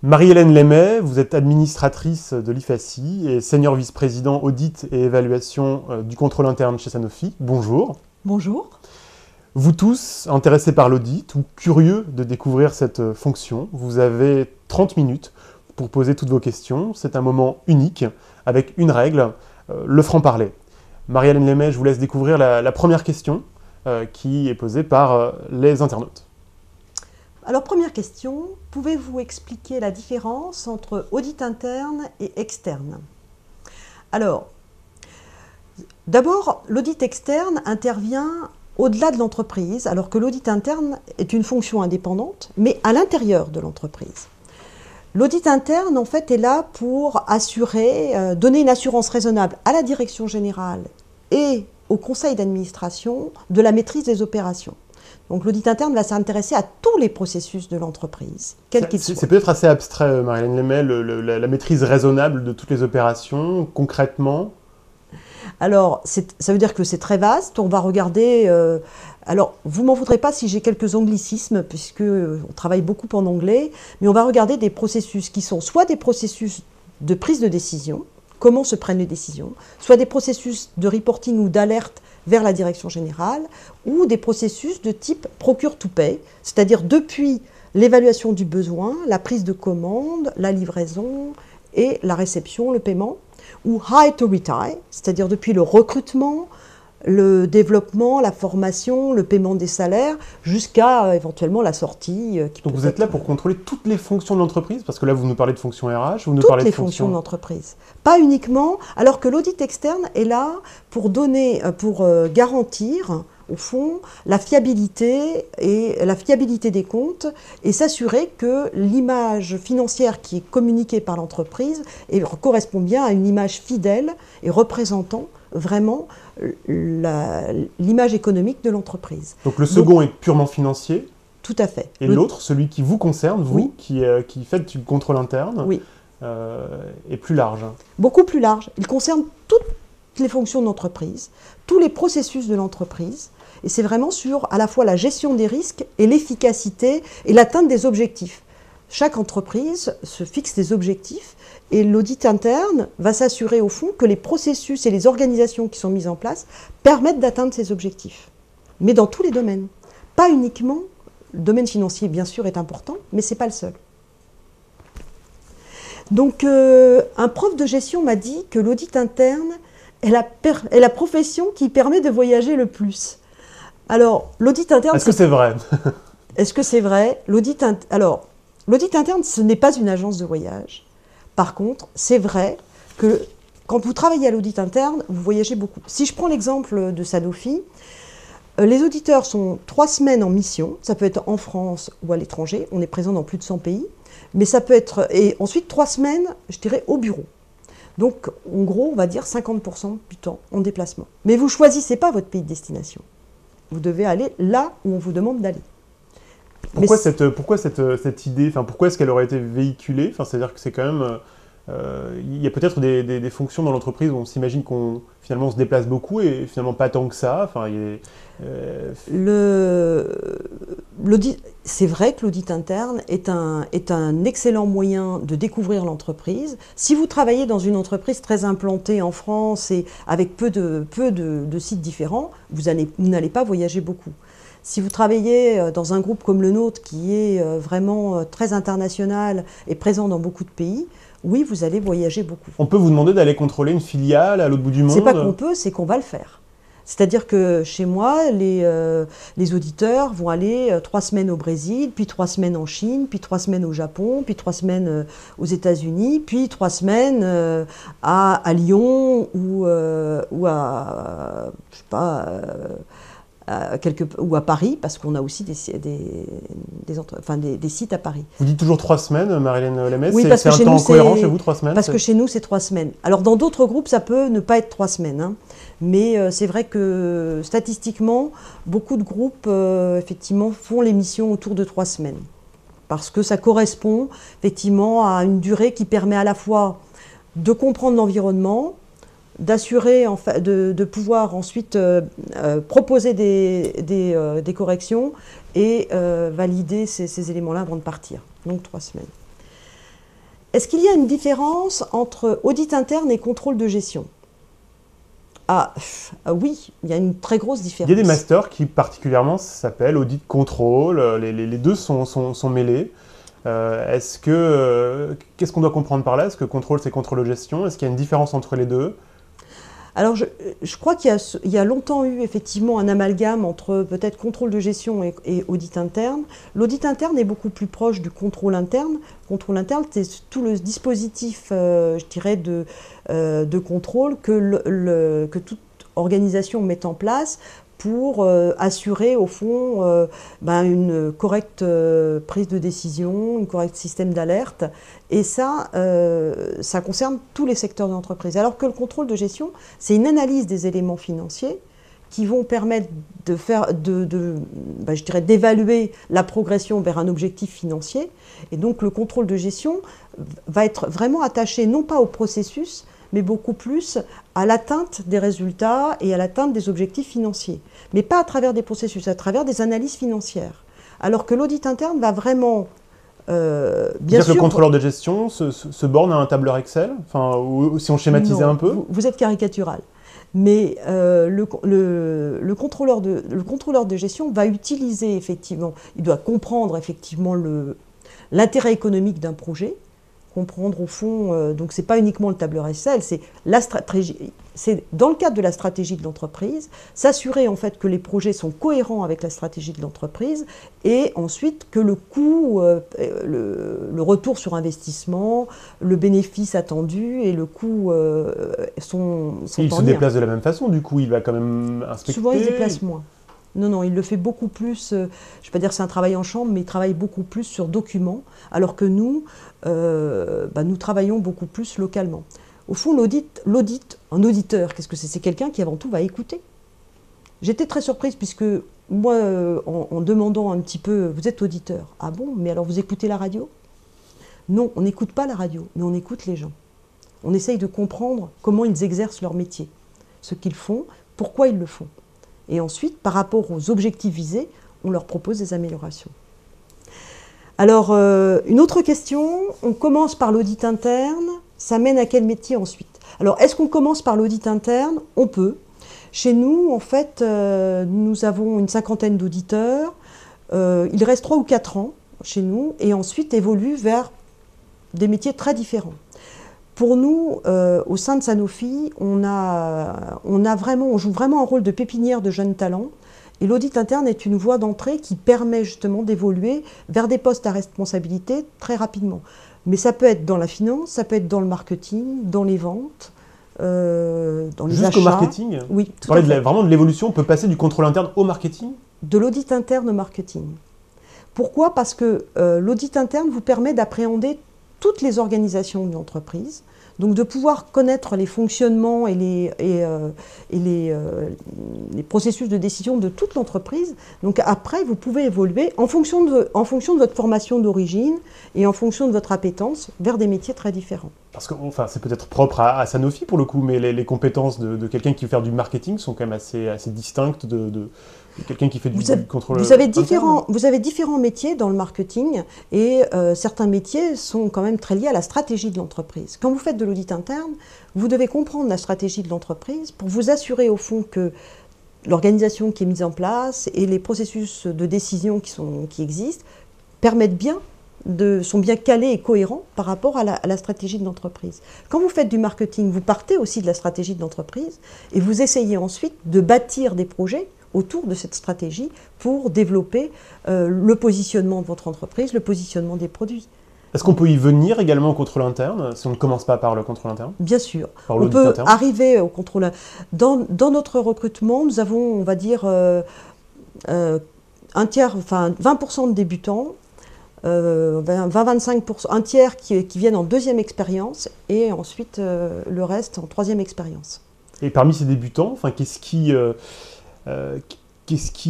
Marie-Hélène Lémet, vous êtes administratrice de l'IFACI et senior vice-président audit et évaluation du contrôle interne chez Sanofi. Bonjour. Bonjour. Vous tous, intéressés par l'audit ou curieux de découvrir cette fonction, vous avez 30 minutes pour poser toutes vos questions. C'est un moment unique, avec une règle, le franc-parler. Marie-Hélène Lémet, je vous laisse découvrir la première question qui est posée par les internautes. Alors, première question, pouvez-vous expliquer la différence entre audit interne et externe? Alors, d'abord, l'audit externe intervient au-delà de l'entreprise, alors que l'audit interne est une fonction indépendante, mais à l'intérieur de l'entreprise. L'audit interne, en fait, est là pour assurer, donner une assurance raisonnable à la direction générale et au conseil d'administration de la maîtrise des opérations. Donc l'audit interne va s'intéresser à tous les processus de l'entreprise, quels qu'ils soient. C'est peut-être assez abstrait, Marie-Hélène Lémet, la maîtrise raisonnable de toutes les opérations, concrètement. Alors, ça veut dire que c'est très vaste. On va regarder... alors, vous m'en voudrez pas si j'ai quelques anglicismes, puisque on travaille beaucoup en anglais, mais on va regarder des processus qui sont soit des processus de prise de décision, comment se prennent les décisions, soit des processus de reporting ou d'alerte vers la direction générale, ou des processus de type procure to pay, c'est-à-dire depuis l'évaluation du besoin, la prise de commande, la livraison et la réception, le paiement, ou hire to retire, c'est-à-dire depuis le recrutement, le développement, la formation, le paiement des salaires, jusqu'à éventuellement la sortie. Donc vous êtes là pour contrôler toutes les fonctions de l'entreprise, parce que là vous nous parlez de fonctions RH, vous nous toutes parlez les de fonctions de l'entreprise. Pas uniquement, alors que l'audit externe est là pour garantir, au fond, la fiabilité des comptes et s'assurer que l'image financière qui est communiquée par l'entreprise correspond bien à une image fidèle et représentant vraiment l'image économique de l'entreprise. Donc le second est purement financier. Tout à fait. Et l'autre, celui qui vous concerne, vous, Oui. qui faites du contrôle interne, oui. est plus large. Beaucoup plus large. Il concerne toutes les fonctions de l'entreprise, tous les processus de l'entreprise. Et c'est vraiment sur à la fois la gestion des risques et l'efficacité et l'atteinte des objectifs. Chaque entreprise se fixe des objectifs et l'audit interne va s'assurer au fond que les processus et les organisations qui sont mises en place permettent d'atteindre ces objectifs. Mais dans tous les domaines. Pas uniquement, le domaine financier bien sûr est important, mais ce n'est pas le seul. Donc un prof de gestion m'a dit que l'audit interne est la profession qui permet de voyager le plus. Alors, l'audit interne... Est-ce que c'est vrai? Est-ce que c'est vrai? Alors, l'audit interne, ce n'est pas une agence de voyage. Par contre, c'est vrai que quand vous travaillez à l'audit interne, vous voyagez beaucoup. Si je prends l'exemple de Sanofi, les auditeurs sont 3 semaines en mission, ça peut être en France ou à l'étranger, on est présent dans plus de 100 pays, mais ça peut être... Et ensuite, 3 semaines, je dirais, au bureau. Donc, en gros, on va dire 50% du temps en déplacement. Mais vous ne choisissez pas votre pays de destination. Vous devez aller là où on vous demande d'aller. Pourquoi cette idée, pourquoi est-ce qu'elle aurait été véhiculée? C'est-à-dire que c'est quand même... il y a peut-être des fonctions dans l'entreprise où on s'imagine qu'on finalement se déplace beaucoup et finalement pas tant que ça. C'est vrai que l'audit interne est un excellent moyen de découvrir l'entreprise. Si vous travaillez dans une entreprise très implantée en France et avec peu de sites différents, vous n'allez pas voyager beaucoup. Si vous travaillez dans un groupe comme le nôtre qui est vraiment très international et présent dans beaucoup de pays, oui, vous allez voyager beaucoup. On peut vous demander d'aller contrôler une filiale à l'autre bout du monde? C'est pas qu'on peut, c'est qu'on va le faire. C'est-à-dire que chez moi, les auditeurs vont aller 3 semaines au Brésil, puis 3 semaines en Chine, puis 3 semaines au Japon, puis 3 semaines aux États-Unis, puis 3 semaines à Lyon ou à, je sais pas, ou à Paris, parce qu'on a aussi des sites à Paris. Vous dites toujours 3 semaines, Marie-Hélène Lémet? Oui, c'est un temps cohérent chez vous, 3 semaines? Parce que chez nous, c'est 3 semaines. Alors, dans d'autres groupes, ça peut ne pas être 3 semaines. Hein. Mais c'est vrai que, statistiquement, beaucoup de groupes, effectivement, font les missions autour de 3 semaines. Parce que ça correspond, effectivement, à une durée qui permet à la fois de comprendre l'environnement, d'assurer, de pouvoir ensuite proposer des corrections et valider ces éléments-là avant de partir. Donc 3 semaines. Est-ce qu'il y a une différence entre audit interne et contrôle de gestion? Oui, il y a une très grosse différence. Il y a des masters qui particulièrement s'appellent audit contrôle, les deux sont mêlés. Qu'est-ce qu'on doit comprendre par là? Est-ce que contrôle c'est contrôle de gestion? Est-ce qu'il y a une différence entre les deux? Alors, je crois qu'il y a longtemps eu effectivement un amalgame entre peut-être contrôle de gestion et audit interne. L'audit interne est beaucoup plus proche du contrôle interne. Contrôle interne, c'est tout le dispositif, je dirais, de contrôle que toute organisation met en place pour assurer au fond une correcte prise de décision, un correct système d'alerte. Et ça concerne tous les secteurs de l'entreprise. Alors que le contrôle de gestion, c'est une analyse des éléments financiers qui vont permettre je dirais, d'évaluer la progression vers un objectif financier. Et donc le contrôle de gestion va être vraiment attaché non pas au processus, mais beaucoup plus à l'atteinte des résultats et à l'atteinte des objectifs financiers. Mais pas à travers des processus, à travers des analyses financières. Alors que l'audit interne va vraiment, bien sûr... Le contrôleur de gestion se borne à un tableur Excel, ou si on schématisait un peu? Vous êtes caricatural. Mais le contrôleur de gestion va utiliser effectivement, il doit comprendre effectivement l'intérêt économique d'un projet, comprendre au fond, donc c'est pas uniquement le tableur Excel, c'est la stratégie, c'est dans le cadre de la stratégie de l'entreprise, s'assurer en fait que les projets sont cohérents avec la stratégie de l'entreprise et ensuite que le coût, le retour sur investissement, le bénéfice attendu et le coût sont il se déplace de la même façon, du coup il va quand même inspecter. Souvent il se déplace moins. Non, il le fait beaucoup plus, je ne vais pas dire que c'est un travail en chambre, mais il travaille beaucoup plus sur documents, alors que nous, nous travaillons beaucoup plus localement. Au fond, un auditeur, qu'est-ce que c'est? C'est quelqu'un qui avant tout va écouter. J'étais très surprise puisque moi, en demandant un petit peu, vous êtes auditeur, ah bon, mais alors vous écoutez la radio? Non, on n'écoute pas la radio, mais on écoute les gens. On essaye de comprendre comment ils exercent leur métier, ce qu'ils font, pourquoi ils le font. Et ensuite, par rapport aux objectifs visés, on leur propose des améliorations. Alors, une autre question, on commence par l'audit interne, ça mène à quel métier ensuite? Alors, est-ce qu'on commence par l'audit interne? On peut. Chez nous, en fait, nous avons une cinquantaine d'auditeurs. Il reste 3 ou 4 ans chez nous et ensuite évoluent vers des métiers très différents. Pour nous, au sein de Sanofi, on joue vraiment un rôle de pépinière de jeunes talents. Et l'audit interne est une voie d'entrée qui permet justement d'évoluer vers des postes à responsabilité très rapidement. Mais ça peut être dans la finance, ça peut être dans le marketing, dans les ventes, dans les achats. Jusqu'au marketing? Oui, tout à fait. Vraiment de l'évolution, on peut passer du contrôle interne au marketing? De l'audit interne au marketing. Pourquoi? Parce que l'audit interne vous permet d'appréhender toutes les organisations de l'entreprise, donc de pouvoir connaître les fonctionnements et les processus de décision de toute l'entreprise. Donc après, vous pouvez évoluer en fonction de votre formation d'origine et en fonction de votre appétence vers des métiers très différents. Parce que c'est peut-être propre à Sanofi pour le coup, mais les compétences de quelqu'un qui veut faire du marketing sont quand même assez distinctes de quelqu'un qui fait du contrôle interne. Vous avez différents métiers dans le marketing et certains métiers sont quand même très liés à la stratégie de l'entreprise. Quand vous faites de l'audit interne, vous devez comprendre la stratégie de l'entreprise pour vous assurer au fond que l'organisation qui est mise en place et les processus de décision qui existent sont bien calés et cohérents par rapport à la stratégie de l'entreprise. Quand vous faites du marketing, vous partez aussi de la stratégie de l'entreprise et vous essayez ensuite de bâtir des projets autour de cette stratégie pour développer le positionnement de votre entreprise, le positionnement des produits. Est-ce qu'on peut y venir également au contrôle interne, si on ne commence pas par le contrôle interne? Bien sûr. On peut arriver au contrôle interne. Dans notre recrutement, nous avons, on va dire, un tiers, 20% de débutants, 20-25%, un tiers qui viennent en deuxième expérience et ensuite le reste en troisième expérience. Et parmi ces débutants, qu'est-ce qui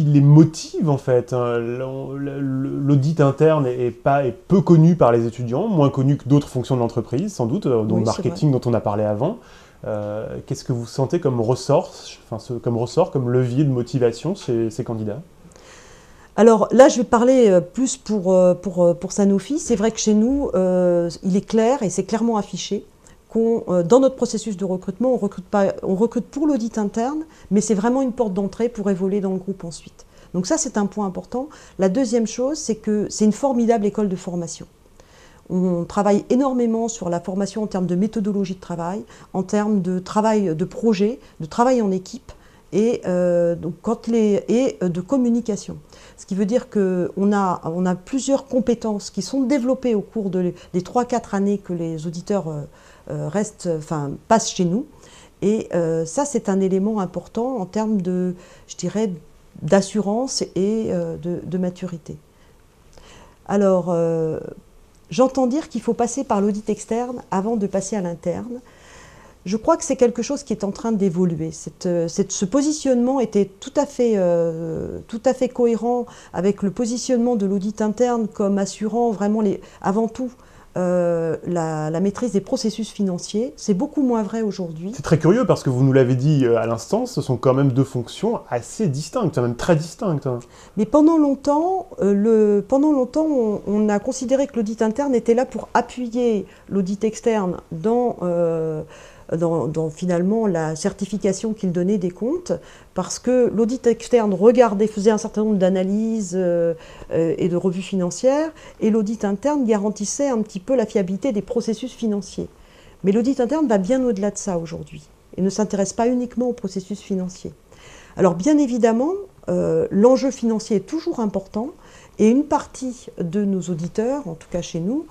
les motive en fait? L'audit interne est peu connu par les étudiants, moins connu que d'autres fonctions de l'entreprise sans doute, dont le marketing dont on a parlé avant. Qu'est-ce que vous sentez comme ressort, comme levier de motivation chez ces candidats? Alors là, je vais parler plus pour Sanofi. C'est vrai que chez nous, il est clair et c'est clairement affiché qu'on, dans notre processus de recrutement, on recrute pour l'audit interne, mais c'est vraiment une porte d'entrée pour évoluer dans le groupe ensuite. Donc ça, c'est un point important. La deuxième chose, c'est que c'est une formidable école de formation. On travaille énormément sur la formation en termes de méthodologie de travail, en termes de travail de projet, de travail en équipe et, de communication. Ce qui veut dire qu'on a plusieurs compétences qui sont développées au cours des 3-4 années que les auditeurs passent chez nous. Et ça, c'est un élément important en termes de, je dirais, d'assurance et de maturité. Alors, j'entends dire qu'il faut passer par l'audit externe avant de passer à l'interne. Je crois que c'est quelque chose qui est en train d'évoluer. Ce positionnement était tout à fait cohérent avec le positionnement de l'audit interne comme assurant vraiment avant tout la maîtrise des processus financiers. C'est beaucoup moins vrai aujourd'hui. C'est très curieux parce que vous nous l'avez dit à l'instant, ce sont quand même deux fonctions assez distinctes, même très distinctes. Mais pendant longtemps, on a considéré que l'audit interne était là pour appuyer l'audit externe dans finalement la certification qu'il donnait des comptes, parce que l'audit externe faisait un certain nombre d'analyses et de revues financières, et l'audit interne garantissait un petit peu la fiabilité des processus financiers. Mais l'audit interne va bien au-delà de ça aujourd'hui, et ne s'intéresse pas uniquement aux processus financiers. Alors bien évidemment, l'enjeu financier est toujours important, et une partie de nos auditeurs, en tout cas chez nous,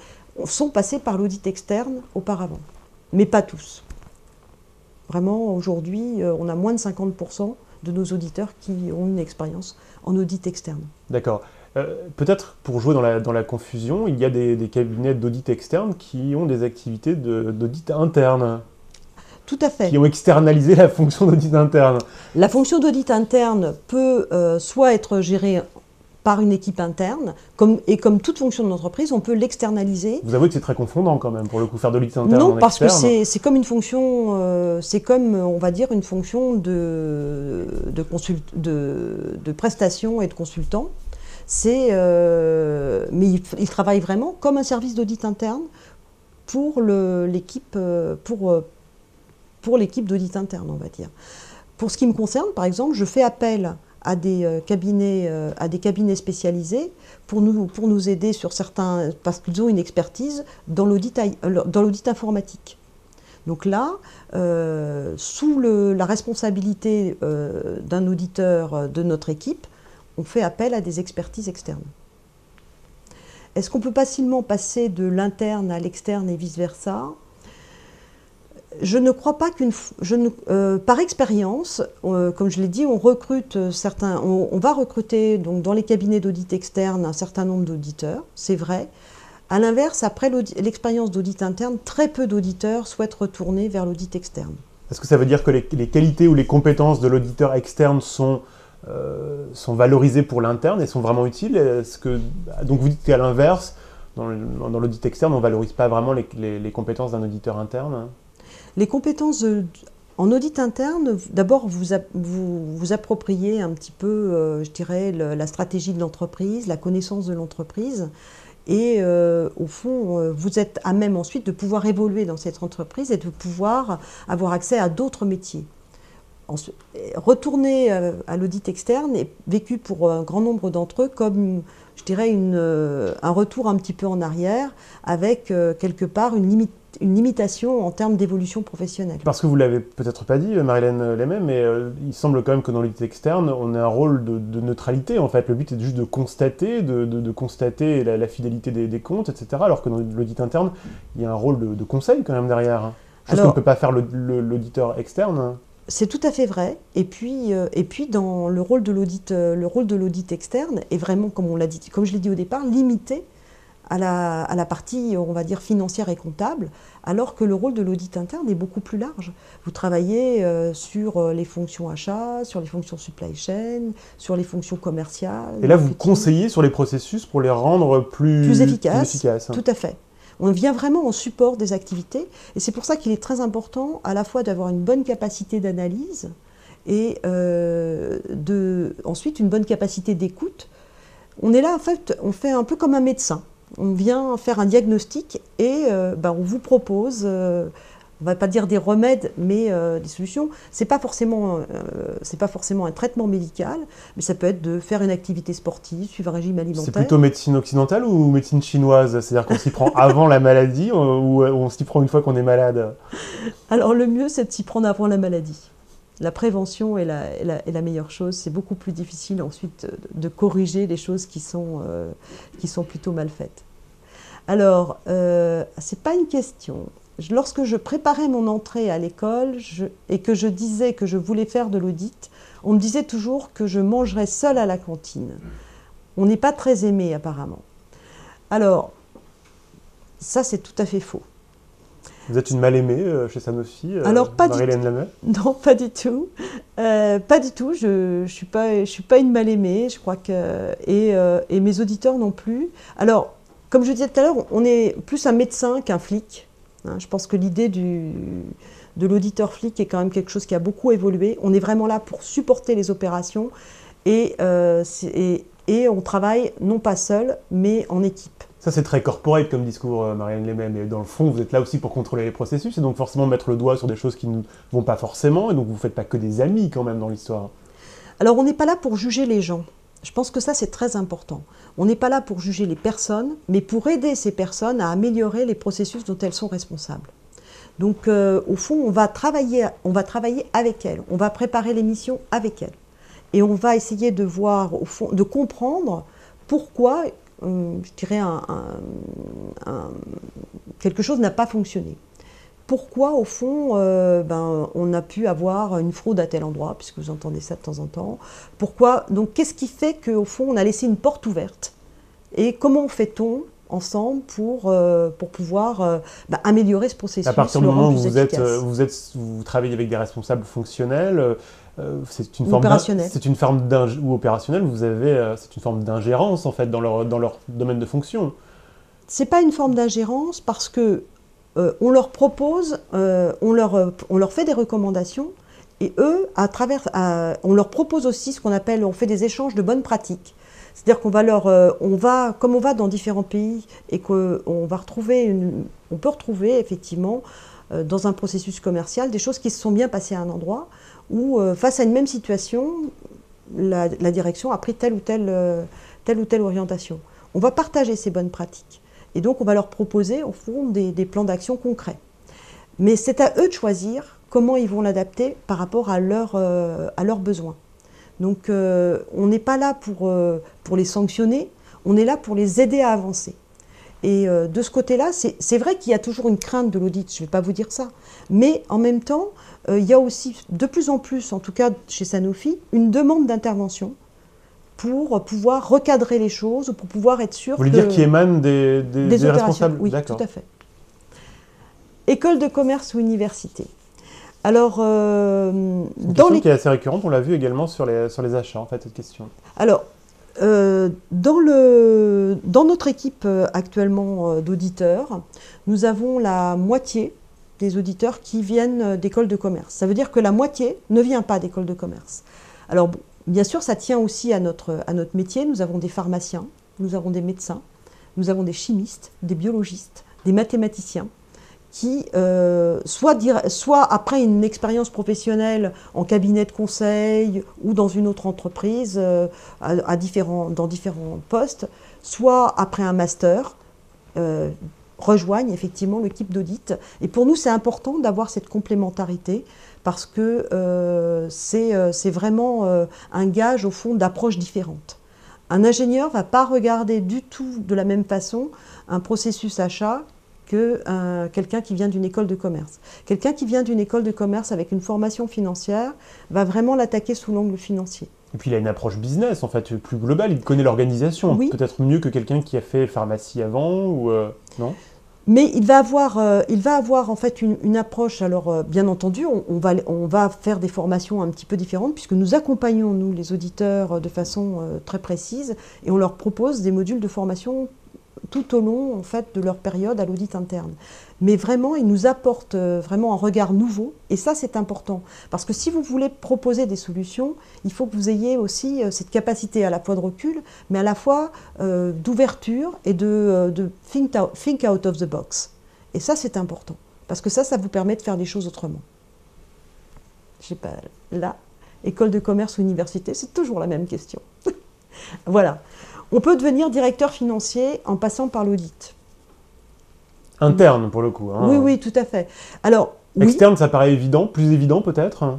sont passés par l'audit externe auparavant, mais pas tous. Vraiment, aujourd'hui, on a moins de 50% de nos auditeurs qui ont une expérience en audit externe. D'accord. Peut-être pour jouer dans la confusion, il y a des cabinets d'audit externe qui ont des activités d'audit interne. Tout à fait. Qui ont externalisé la fonction d'audit interne. La fonction d'audit interne peut soit être gérée par une équipe interne, et comme toute fonction de l'entreprise, on peut l'externaliser. Vous avouez que c'est très confondant quand même, pour le coup, faire de l'audit interne en Non, parce que externe. c'est comme une fonction, c'est comme, on va dire, une fonction de prestation et de consultant. Mais il travaille vraiment comme un service d'audit interne pour l'équipe d'audit interne, on va dire. Pour ce qui me concerne, par exemple, je fais appel à des cabinets spécialisés pour nous aider sur certains, parce qu'ils ont une expertise dans l'audit informatique. Donc là, sous la responsabilité d'un auditeur de notre équipe, on fait appel à des expertises externes. Est-ce qu'on peut facilement passer de l'interne à l'externe et vice-versa ? Je ne crois pas par expérience, comme je l'ai dit, on va recruter donc, dans les cabinets d'audit externe un certain nombre d'auditeurs, c'est vrai. À l'inverse, après l'expérience d'audit interne, très peu d'auditeurs souhaitent retourner vers l'audit externe. Est-ce que ça veut dire que les qualités ou les compétences de l'auditeur externe sont valorisées pour l'interne et sont vraiment utiles? Donc vous dites qu'à l'inverse, dans l'audit externe, on ne valorise pas vraiment les compétences d'un auditeur interne? Les compétences en audit interne, d'abord vous appropriez un petit peu, je dirais, la stratégie de l'entreprise, la connaissance de l'entreprise, et au fond, vous êtes à même ensuite de pouvoir évoluer dans cette entreprise et de pouvoir avoir accès à d'autres métiers. Retourner à l'audit externe est vécu pour un grand nombre d'entre eux comme, je dirais, un retour un petit peu en arrière, avec quelque part une limitation en termes d'évolution professionnelle. Parce que vous ne l'avez peut-être pas dit, Marie-Hélène Lémet, mais il semble quand même que dans l'audit externe, on a un rôle de neutralité. En fait, le but est juste de constater, de constater la fidélité des comptes, etc. Alors que dans l'audit interne, il y a un rôle de conseil quand même derrière. Chose qu'on ne peut pas faire l'auditeur externe. C'est tout à fait vrai. Et puis dans le rôle de l'audit externe est vraiment, comme je l'ai dit au départ, limité à la partie, on va dire, financière et comptable, alors que le rôle de l'audit interne est beaucoup plus large. Vous travaillez sur les fonctions achats, sur les fonctions supply chain, sur les fonctions commerciales. Et là, vous conseillez sur les processus pour les rendre plus efficaces. Tout à fait. On vient vraiment en support des activités, et c'est pour ça qu'il est très important à la fois d'avoir une bonne capacité d'analyse et ensuite une bonne capacité d'écoute. On est là, en fait, on fait un peu comme un médecin. On vient faire un diagnostic et on vous propose, on ne va pas dire des remèdes, mais des solutions. C'est pas forcément un traitement médical, mais ça peut être de faire une activité sportive, suivre un régime alimentaire. C'est plutôt médecine occidentale ou médecine chinoise? C'est-à-dire qu'on s'y prend avant la maladie ou on s'y prend une fois qu'on est malade? Alors le mieux, c'est de s'y prendre avant la maladie. La prévention est la meilleure chose. C'est beaucoup plus difficile ensuite de corriger les choses qui sont plutôt mal faites. Alors, c'est pas une question. Lorsque je préparais mon entrée à l'école et que je disais que je voulais faire de l'audit, on me disait toujours que je mangerais seule à la cantine. On n'est pas très aimé apparemment. Alors, ça c'est tout à fait faux. Vous êtes une mal-aimée chez Sanofi, Marie-Hélène Lamey? Non, pas du tout. Pas du tout. Je suis pas une mal-aimée, je crois que et mes auditeurs non plus. Alors, comme je disais tout à l'heure, on est plus un médecin qu'un flic. Hein, je pense que l'idée de l'auditeur flic est quand même quelque chose qui a beaucoup évolué. On est vraiment là pour supporter les opérations et on travaille non pas seul, mais en équipe. Ça, c'est très corporate comme discours, Marie-Hélène Lamey, mais dans le fond, vous êtes là aussi pour contrôler les processus et donc forcément mettre le doigt sur des choses qui ne vont pas forcément, et donc vous ne faites pas que des amis quand même dans l'histoire. Alors, on n'est pas là pour juger les gens. Je pense que ça, c'est très important. On n'est pas là pour juger les personnes, mais pour aider ces personnes à améliorer les processus dont elles sont responsables. Donc, au fond, on va travailler avec elles, on va préparer les missions avec elles. Et on va essayer de voir, au fond, de comprendre pourquoi je dirais quelque chose n'a pas fonctionné. Pourquoi, au fond, on a pu avoir une fraude à tel endroit, puisque vous entendez ça de temps en temps. Pourquoi? Donc, qu'est-ce qui fait qu'au fond, on a laissé une porte ouverte? Et comment fait-on ensemble pour pouvoir améliorer ce processus? À partir du moment où vous travaillez avec des responsables fonctionnels, c'est une forme d'ingérence en fait dans leur domaine de fonction. C'est pas une forme d'ingérence parce que on leur propose, on leur fait des recommandations et eux, on leur propose aussi ce qu'on appelle, on fait des échanges de bonnes pratiques. C'est-à-dire comme on va dans différents pays et qu'on peut retrouver effectivement dans un processus commercial des choses qui se sont bien passées à un endroit où face à une même situation, la direction a pris telle ou telle orientation. On va partager ces bonnes pratiques et donc on va leur proposer au fond des plans d'action concrets. Mais c'est à eux de choisir comment ils vont l'adapter par rapport à leurs besoins. Donc on n'est pas là pour les sanctionner, on est là pour les aider à avancer. Et de ce côté-là, c'est vrai qu'il y a toujours une crainte de l'audit, je ne vais pas vous dire ça, mais en même temps, il y a aussi de plus en plus, en tout cas chez Sanofi, une demande d'intervention pour pouvoir recadrer les choses, pour pouvoir être sûr Vous voulez dire qui émane des responsables? Oui, tout à fait. École de commerce ou université? Alors, c'est une question qui est assez récurrente, on l'a vu également sur les achats, en fait, cette question. Alors, dans notre équipe actuellement d'auditeurs, nous avons la moitié des auditeurs qui viennent d'écoles de commerce. Ça veut dire que la moitié ne vient pas d'école de commerce. Alors, bon, bien sûr, ça tient aussi à notre métier. Nous avons des pharmaciens, nous avons des médecins, nous avons des chimistes, des biologistes, des mathématiciens, qui, soit après une expérience professionnelle en cabinet de conseil ou dans une autre entreprise, dans différents postes, soit après un master, rejoignent effectivement l'équipe d'audit. Et pour nous, c'est important d'avoir cette complémentarité parce que c'est vraiment un gage, au fond, d'approches différentes. Un ingénieur ne va pas regarder du tout de la même façon un processus achat que quelqu'un qui vient d'une école de commerce. Quelqu'un qui vient d'une école de commerce avec une formation financière va vraiment l'attaquer sous l'angle financier. Et puis il a une approche business, en fait, plus globale, il connaît l'organisation, oui. Peut-être mieux que quelqu'un qui a fait pharmacie avant, ou non? Mais il va avoir en fait une approche, alors bien entendu, on va faire des formations un petit peu différentes, puisque nous accompagnons, nous, les auditeurs, de façon très précise, et on leur propose des modules de formation tout au long en fait, de leur période à l'audit interne. Mais vraiment, ils nous apportent vraiment un regard nouveau, et ça c'est important. Parce que si vous voulez proposer des solutions, il faut que vous ayez aussi cette capacité à la fois de recul, mais à la fois d'ouverture et de think out of the box. Et ça c'est important, parce que ça vous permet de faire les choses autrement. Je sais pas, là, école de commerce ou université, c'est toujours la même question. Voilà. On peut devenir directeur financier en passant par l'audit. Interne, pour le coup. Hein. Oui, oui, tout à fait. Alors, externe, ça paraît évident, plus évident peut-être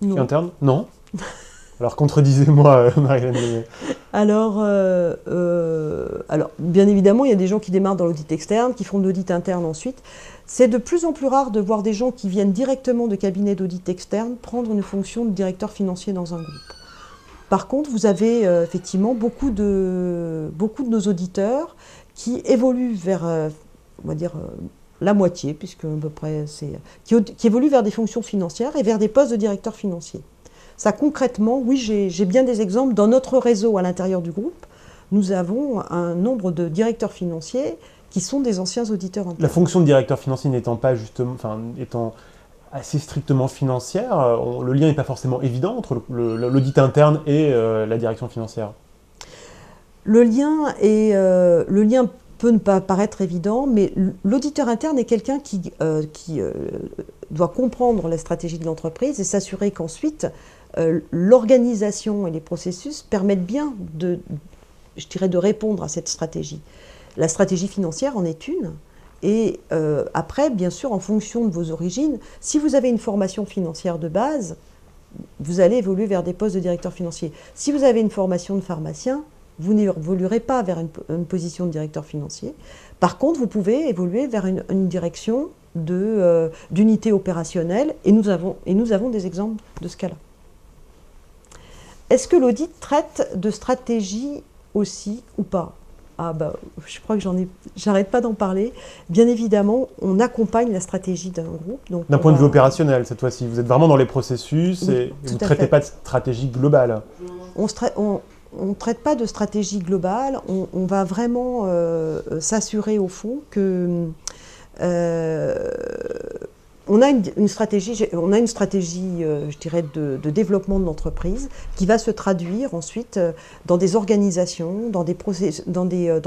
qu'interne? Non. Alors, contredisez-moi, Marie-Hélène. Alors, bien évidemment, il y a des gens qui démarrent dans l'audit externe, qui font de l'audit interne ensuite. C'est de plus en plus rare de voir des gens qui viennent directement de cabinets d'audit externe prendre une fonction de directeur financier dans un groupe. Par contre, vous avez effectivement beaucoup de nos auditeurs qui évoluent vers, on va dire, la moitié, puisque à peu près c'est, qui évoluent vers des fonctions financières et vers des postes de directeur financier. Ça concrètement, oui, j'ai bien des exemples. Dans notre réseau à l'intérieur du groupe, nous avons un nombre de directeurs financiers qui sont des anciens auditeurs internes. La fonction de directeur financier n'étant pas justement, étant assez strictement financière, le lien n'est pas forcément évident entre l'audit interne et la direction financière. Le lien peut ne pas paraître évident, mais l'auditeur interne est quelqu'un qui doit comprendre la stratégie de l'entreprise et s'assurer qu'ensuite l'organisation et les processus permettent bien de répondre à cette stratégie. La stratégie financière en est une. Et après, bien sûr, en fonction de vos origines, si vous avez une formation financière de base, vous allez évoluer vers des postes de directeur financier. Si vous avez une formation de pharmacien, vous n'évoluerez pas vers une position de directeur financier. Par contre, vous pouvez évoluer vers une direction d'unité opérationnelle, et nous avons des exemples de ce cas-là. Est-ce que l'audit traite de stratégie aussi ou pas ? Ah bah, je crois que j'arrête pas d'en parler. Bien évidemment, on accompagne la stratégie d'un groupe. D'un point de vue opérationnel, cette fois-ci, vous êtes vraiment dans les processus et vous ne traitez pas de stratégie globale. On ne traite pas de stratégie globale, on va vraiment s'assurer au fond que on a une stratégie, je dirais, de développement de l'entreprise qui va se traduire ensuite dans des organisations, dans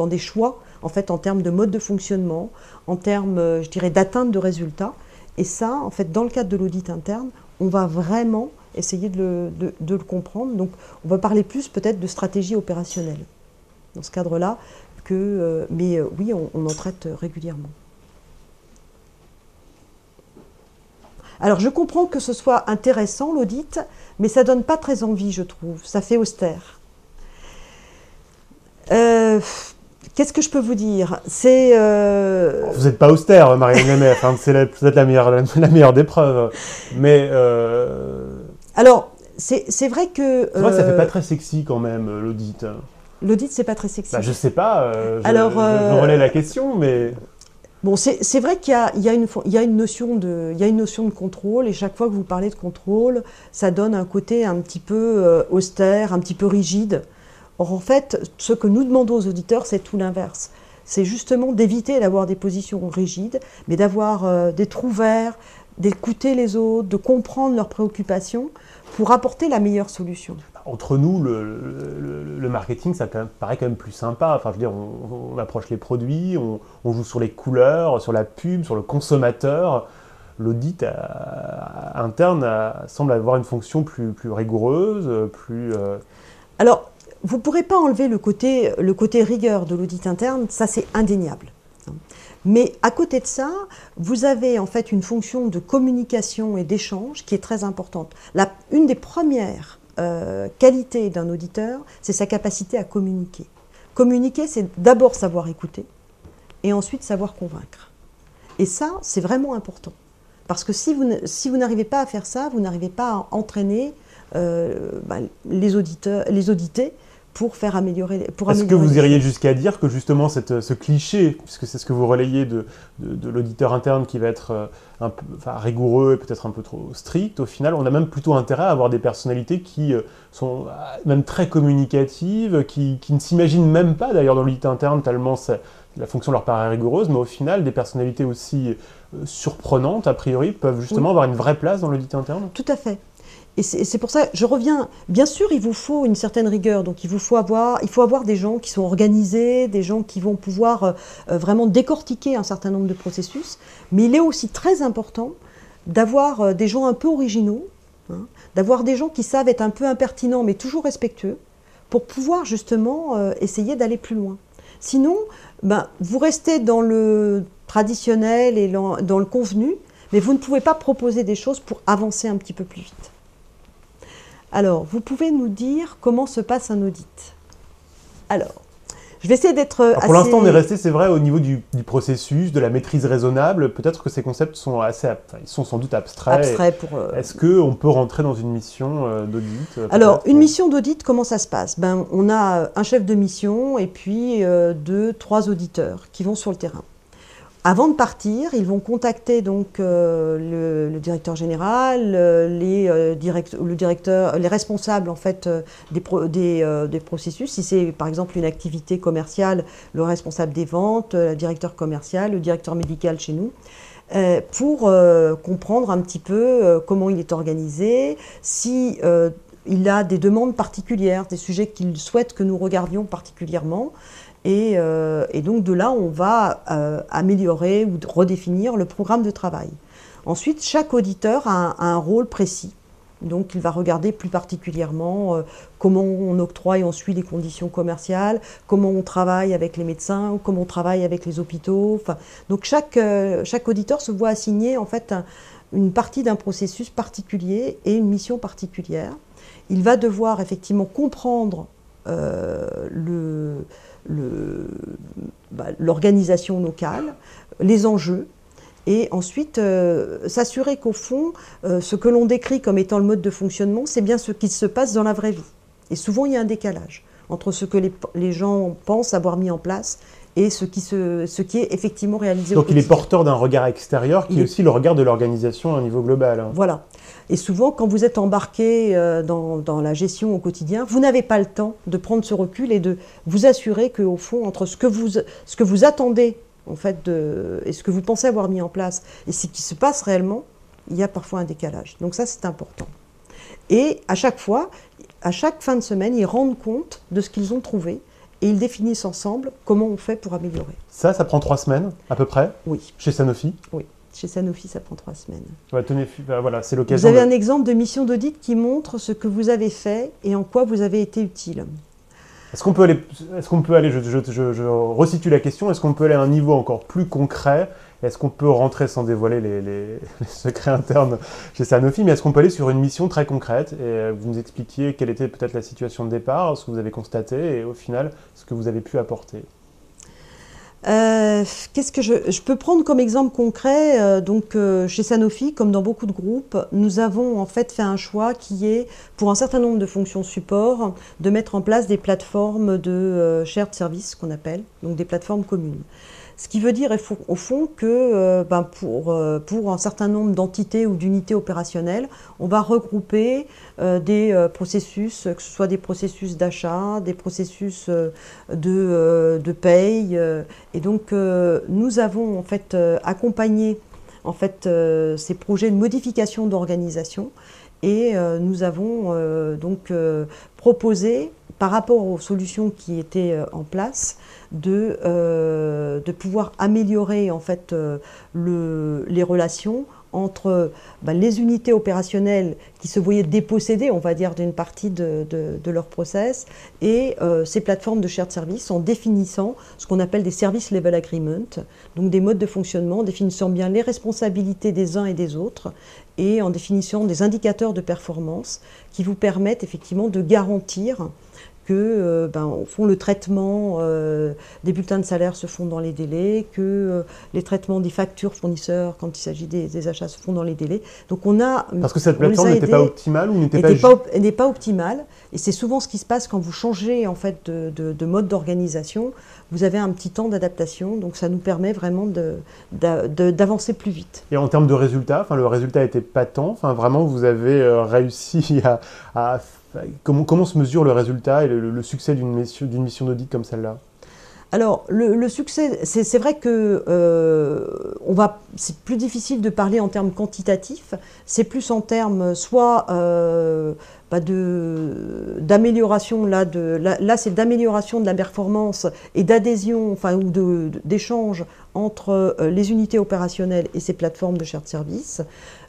des choix, en fait, en termes de mode de fonctionnement, en termes, je dirais, d'atteinte de résultats. Et ça, en fait, dans le cadre de l'audit interne, on va vraiment essayer de le comprendre. Donc, on va parler plus peut-être de stratégie opérationnelle dans ce cadre-là, mais oui, on en traite régulièrement. Alors, je comprends que ce soit intéressant, l'audit, mais ça ne donne pas très envie, je trouve. Ça fait austère. Qu'est-ce que je peux vous dire? Vous n'êtes pas austère, Marie-Hélène Lemay, enfin, c'est peut-être la meilleure des preuves. Mais... Alors, c'est vrai que... C'est vrai que ça ne fait pas très sexy quand même, l'audit. L'audit, c'est pas très sexy. Bah, je sais pas, je relais la question, mais... Bon, c'est vrai qu'il y a une notion de contrôle, et chaque fois que vous parlez de contrôle, ça donne un côté un petit peu austère, un petit peu rigide. Or, en fait, ce que nous demandons aux auditeurs, c'est tout l'inverse. C'est justement d'éviter d'avoir des positions rigides, mais d'être ouverts, d'écouter les autres, de comprendre leurs préoccupations pour apporter la meilleure solution. Entre nous, le marketing, ça paraît quand même plus sympa. Enfin, je veux dire, on approche les produits, on joue sur les couleurs, sur la pub, sur le consommateur. L'audit interne semble avoir une fonction plus rigoureuse, plus... Alors, vous ne pourrez pas enlever le côté rigueur de l'audit interne, ça c'est indéniable. Mais à côté de ça, vous avez en fait une fonction de communication et d'échange qui est très importante. Une des premières qualités d'un auditeur, c'est sa capacité à communiquer. Communiquer, c'est d'abord savoir écouter et ensuite savoir convaincre. Et ça, c'est vraiment important. Parce que si vous n'arrivez pas à faire ça, vous n'arrivez pas à entraîner les audités pour améliorer Est-ce que vous iriez jusqu'à dire que justement ce cliché, puisque c'est ce que vous relayez de l'auditeur interne qui va être un peu rigoureux et peut-être un peu trop strict, au final, on a même plutôt intérêt à avoir des personnalités qui sont même très communicatives, qui ne s'imaginent même pas d'ailleurs dans l'audit interne tellement la fonction leur paraît rigoureuse, mais au final, des personnalités aussi surprenantes, a priori, peuvent justement avoir une vraie place dans l'audit interne? Tout à fait. Et c'est pour ça, je reviens, bien sûr, il vous faut une certaine rigueur, donc il faut avoir des gens qui sont organisés, des gens qui vont pouvoir vraiment décortiquer un certain nombre de processus, mais il est aussi très important d'avoir des gens un peu originaux, hein, d'avoir des gens qui savent être un peu impertinents, mais toujours respectueux, pour pouvoir justement essayer d'aller plus loin. Sinon, vous restez dans le traditionnel et dans le convenu, mais vous ne pouvez pas proposer des choses pour avancer un petit peu plus vite. Alors, vous pouvez nous dire comment se passe un audit? Alors, je vais essayer d'être assez... Pour l'instant, on est resté, c'est vrai, au niveau du processus, de la maîtrise raisonnable. Peut-être que ces concepts sont ils sont sans doute abstraits. Est-ce qu'on peut rentrer dans une mission d'audit? Alors, une mission d'audit, comment ça se passe? On a un chef de mission et puis 2-3 auditeurs qui vont sur le terrain. Avant de partir, ils vont contacter donc le directeur général, les responsables en fait des processus. Si c'est par exemple une activité commerciale, le responsable des ventes, le directeur commercial, le directeur médical chez nous, pour comprendre un petit peu comment il est organisé, si il a des demandes particulières, des sujets qu'il souhaite que nous regardions particulièrement. Et donc de là, on va améliorer ou redéfinir le programme de travail. Ensuite, chaque auditeur a un rôle précis. Donc il va regarder plus particulièrement comment on octroie et on suit les conditions commerciales, comment on travaille avec les médecins, ou comment on travaille avec les hôpitaux. Donc chaque auditeur se voit assigner en fait une partie d'un processus particulier et une mission particulière. Il va devoir effectivement comprendre l'organisation locale, les enjeux, et ensuite s'assurer qu'au fond, ce que l'on décrit comme étant le mode de fonctionnement, c'est bien ce qui se passe dans la vraie vie. Et souvent, il y a un décalage entre ce que les gens pensent avoir mis en place et ce qui est effectivement réalisé au quotidien. Donc il est porteur d'un regard extérieur qui est aussi le regard de l'organisation à un niveau global. Voilà. Et souvent, quand vous êtes embarqué dans la gestion au quotidien, vous n'avez pas le temps de prendre ce recul et de vous assurer qu'au fond, entre ce que vous attendez en fait, et ce que vous pensez avoir mis en place et ce qui se passe réellement, il y a parfois un décalage. Donc ça, c'est important. Et à chaque fois, à chaque fin de semaine, ils rendent compte de ce qu'ils ont trouvé et ils définissent ensemble comment on fait pour améliorer. Ça prend 3 semaines à peu près? Oui. Chez Sanofi? Oui. Chez Sanofi, ça prend 3 semaines. Ouais, tenez, voilà, c'est l'occasion. Vous avez un exemple de mission d'audit qui montre ce que vous avez fait et en quoi vous avez été utile. Est-ce qu'on peut aller, je resitue la question, est-ce qu'on peut aller à un niveau encore plus concret? Est-ce qu'on peut rentrer sans dévoiler les secrets internes chez Sanofi, mais est-ce qu'on peut aller sur une mission très concrète et vous nous expliquiez quelle était peut-être la situation de départ, ce que vous avez constaté et au final, ce que vous avez pu apporter? Qu'est-ce que je peux prendre comme exemple concret? Chez Sanofi, comme dans beaucoup de groupes, nous avons en fait un choix qui est, pour un certain nombre de fonctions support, de mettre en place des plateformes de shared service, qu'on appelle, donc des plateformes communes. Ce qui veut dire au fond que pour un certain nombre d'entités ou d'unités opérationnelles, on va regrouper des processus, que ce soit des processus d'achat, des processus de paye. Et donc nous avons en fait accompagné en fait, ces projets de modification d'organisation et nous avons proposé, par rapport aux solutions qui étaient en place, de pouvoir améliorer en fait, les relations entre les unités opérationnelles qui se voyaient dépossédées, on va dire, d'une partie de leur process, et ces plateformes de shared service en définissant ce qu'on appelle des service level agreements, donc des modes de fonctionnement, en définissant bien les responsabilités des uns et des autres, et en définissant des indicateurs de performance qui vous permettent effectivement de garantir au fond, le traitement des bulletins de salaire se font dans les délais, que les traitements des factures fournisseurs, quand il s'agit des achats, se font dans les délais. Donc Parce que cette plateforme n'était pas optimale ou n'était n'est pas optimale. Et c'est souvent ce qui se passe quand vous changez en fait de mode d'organisation. Vous avez un petit temps d'adaptation, donc ça nous permet vraiment d'avancer plus vite. Et en termes de résultats, le résultat était patent. Vraiment, vous avez réussi à comment se mesure le résultat et le succès d'une mission d'audit comme celle-là? Alors, le succès, c'est vrai que c'est plus difficile de parler en termes quantitatifs, c'est plus en termes soit d'amélioration, là c'est d'amélioration de la performance et d'adhésion, ou d'échange entre les unités opérationnelles et ces plateformes de shared service.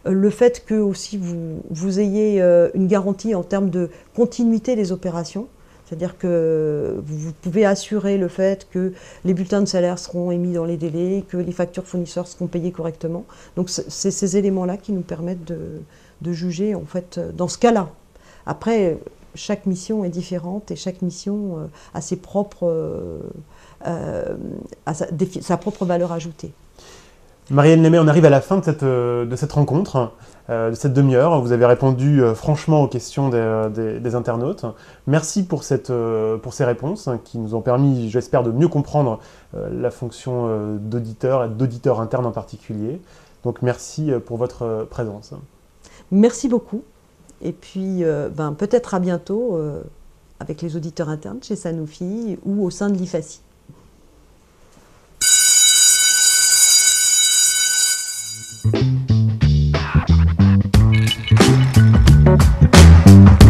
Le fait que aussi vous ayez une garantie en termes de continuité des opérations. C'est-à-dire que vous pouvez assurer le fait que les bulletins de salaire seront émis dans les délais, que les factures fournisseurs seront payées correctement. Donc c'est ces éléments-là qui nous permettent de juger en fait dans ce cas-là. Après, chaque mission est différente et chaque mission a sa propre valeur ajoutée. Marianne Lemay, on arrive à la fin de cette rencontre, de cette demi-heure. Vous avez répondu franchement aux questions des internautes. Merci pour ces réponses qui nous ont permis, j'espère, de mieux comprendre la fonction d'auditeur et d'auditeur interne en particulier. Donc merci pour votre présence. Merci beaucoup. Et puis peut-être à bientôt avec les auditeurs internes chez Sanofi ou au sein de l'IFACI.